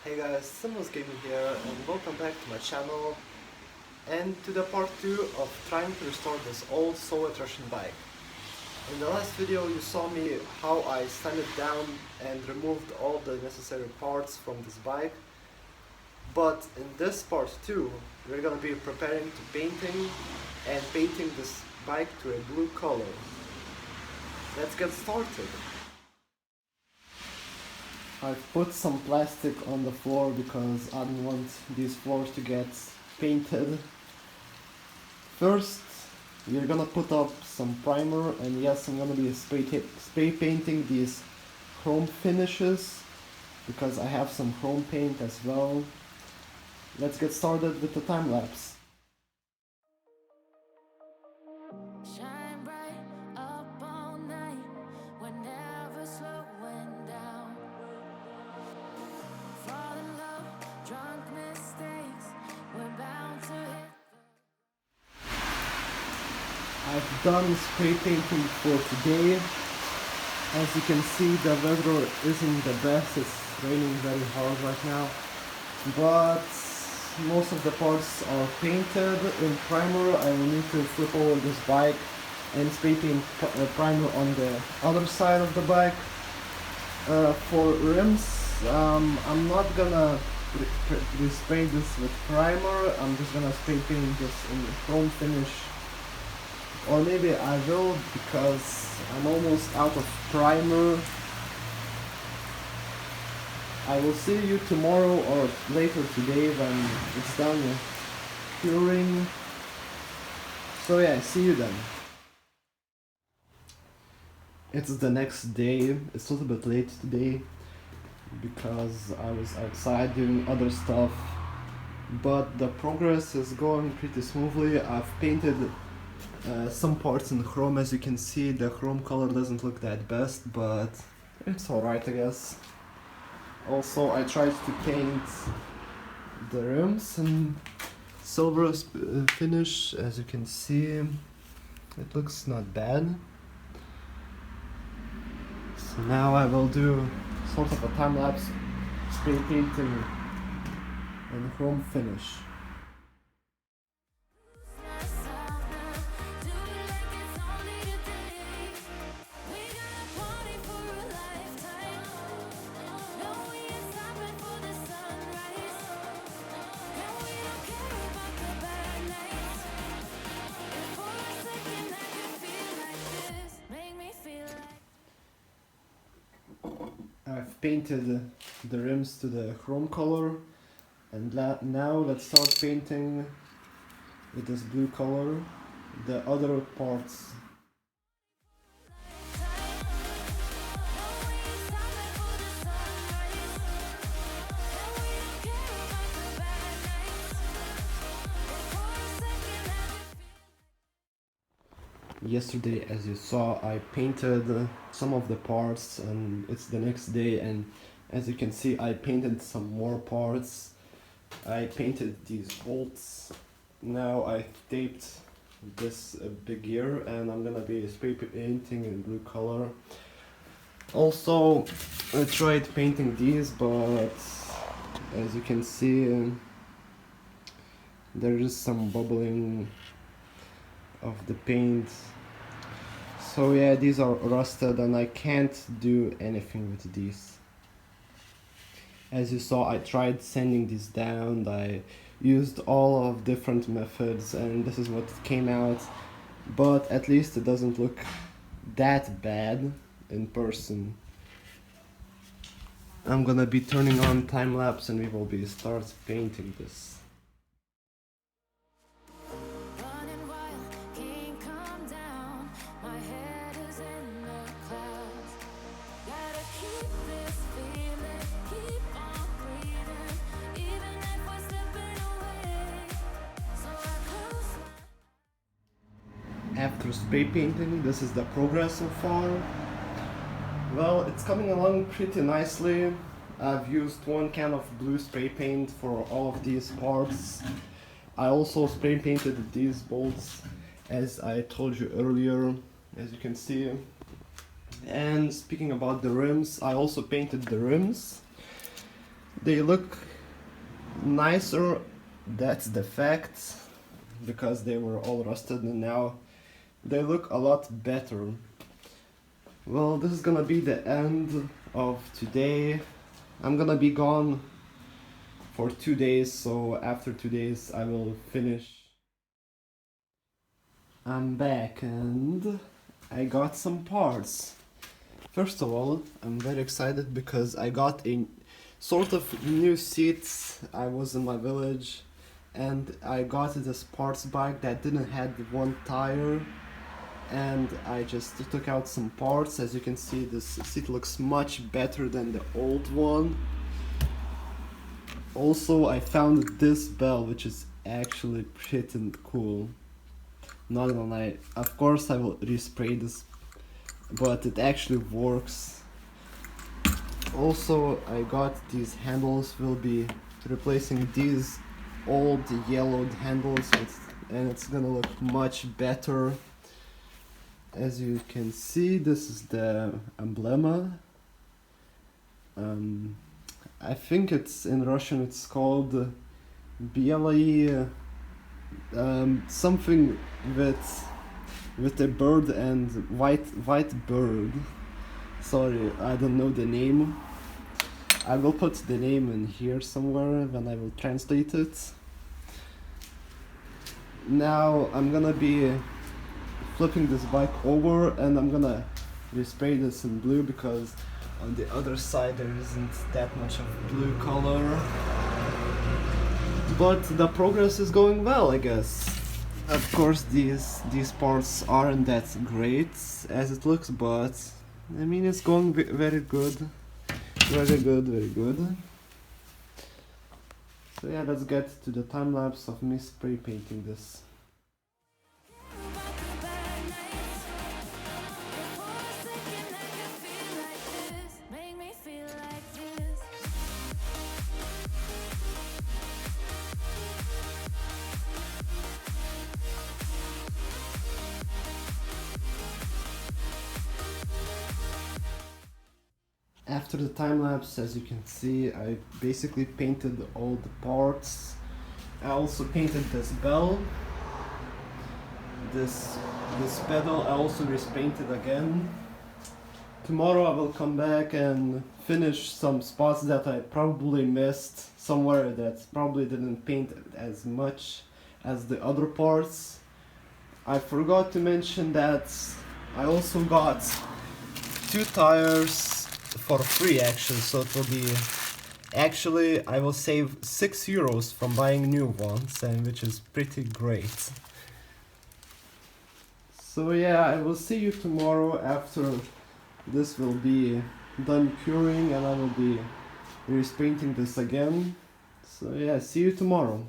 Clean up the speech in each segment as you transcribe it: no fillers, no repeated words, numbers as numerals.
Hey guys, Simos Gaming here and welcome back to my channel and to the part 2 of trying to restore this old Soviet Russian bike. In the last video you saw me how I sanded down and removed all the necessary parts from this bike, but in this part 2 we're gonna be preparing to painting this bike to a blue color. Let's get started. I've put some plastic on the floor because I don't want these floors to get painted. First, we're gonna put up some primer, and yes, I'm gonna be spray painting these chrome finishes because I have some chrome paint as well. Let's get started with the time lapse. Shine bright up all night, we're never slowing down. Fall in love, drunk mistakes, we're bound to hit. I've done spray painting for today. As you can see, the weather isn't the best, it's raining very hard right now, but most of the parts are painted in primer. I will need to flip over this bike and spray paint primer on the other side of the bike. For rims, I'm not gonna spray this with primer, I'm just gonna spray paint this in chrome finish. Or maybe I will, because I'm almost out of primer. I will see you tomorrow or later today when it's done curing. So yeah, see you then. It's the next day. It's a little bit late today because I was outside doing other stuff, but the progress is going pretty smoothly. I've painted some parts in chrome. As you can see, the chrome color doesn't look that best, but it's alright, I guess. Also, I tried to paint the rims in silver finish. As you can see, it looks not bad. So now I will do sort of a time-lapse spray painting in chrome finish. I've painted the rims to the chrome color, and now let's start painting with this blue color the other parts. Yesterday, as you saw, I painted some of the parts, and it's the next day, and as you can see, I painted some more parts. I painted these bolts. Now I taped this big gear, and I'm gonna be spray painting in blue color. Also, I tried painting these, but as you can see, there is some bubbling of the paint. So yeah, these are rusted and I can't do anything with these. As you saw, I tried sanding these down. I used all of different methods and this is what came out, but at least it doesn't look that bad in person. I'm gonna be turning on time lapse and we will be start painting this. After spray painting, this is the progress so far. Well, it's coming along pretty nicely. I've used one can of blue spray paint for all of these parts. I also spray painted these bolts, as I told you earlier, as you can see. And speaking about the rims, I also painted the rims. They look nicer, that's the fact, because they were all rusted and now they look a lot better. Well, this is gonna be the end of today. I'm gonna be gone for 2 days, so after 2 days I will finish. I'm back and I got some parts. First of all, I'm very excited because I got a sort of new seats. I was in my village and I got this parts bike that didn't have one tire, and I just took out some parts. As you can see, this seat looks much better than the old one. Also, I found this bell, which is actually pretty cool. Not gonna lie, of course I will respray this, but it actually works. Also, I got these handles, will be replacing these old yellowed handles, and it's gonna look much better. As you can see, this is the emblema. I think it's in Russian, it's called Bielai, something with a bird and white bird. Sorry, I don't know the name. I will put the name in here somewhere when I will translate it. Now I'm gonna be flipping this bike over and I'm gonna respray this in blue because on the other side there isn't that much of blue color. But the progress is going well, I guess. Of course these parts aren't that great as it looks, but I mean it's going very good. Very good. So yeah, let's get to the time lapse of me spray painting this. After the time lapse, as you can see, I basically painted all the parts. I also painted this bell. This pedal I also repainted again. Tomorrow I will come back and finish some spots that I probably missed somewhere that probably didn't paint as much as the other parts. I forgot to mention that I also got 2 tires for free actually, so it will be actually I will save €6 from buying new ones, and which is pretty great. So yeah, I will see you tomorrow after this will be done curing and I will be repainting this again. So yeah, see you tomorrow.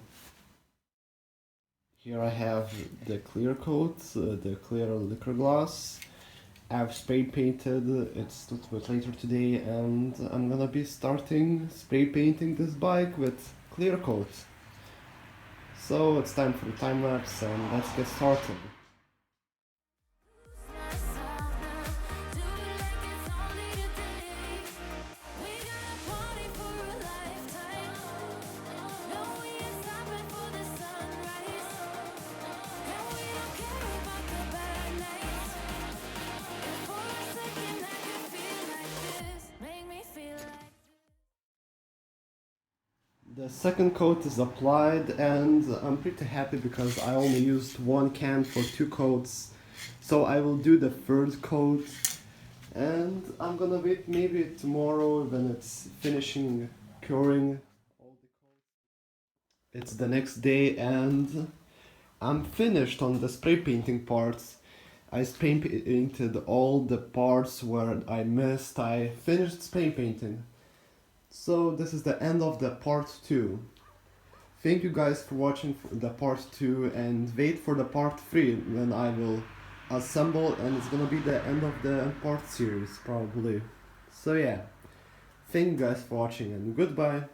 Here I have the clear coat, the clear liquor glass. I've spray painted, it's a little bit later today, and I'm gonna be starting spray painting this bike with clear coat. So it's time for the time lapse and let's get started. The second coat is applied and I'm pretty happy because I only used 1 can for 2 coats. So I will do the third coat and I'm gonna wait maybe tomorrow when it's finishing curing all the coats. It's the next day and I'm finished on the spray painting parts. I spray painted all the parts where I missed. I finished spray painting. So this is the end of the part 2. Thank you guys for watching the part 2 and wait for the part 3 when I will assemble, and it's gonna be the end of the part series probably. So yeah, thank you guys for watching and goodbye.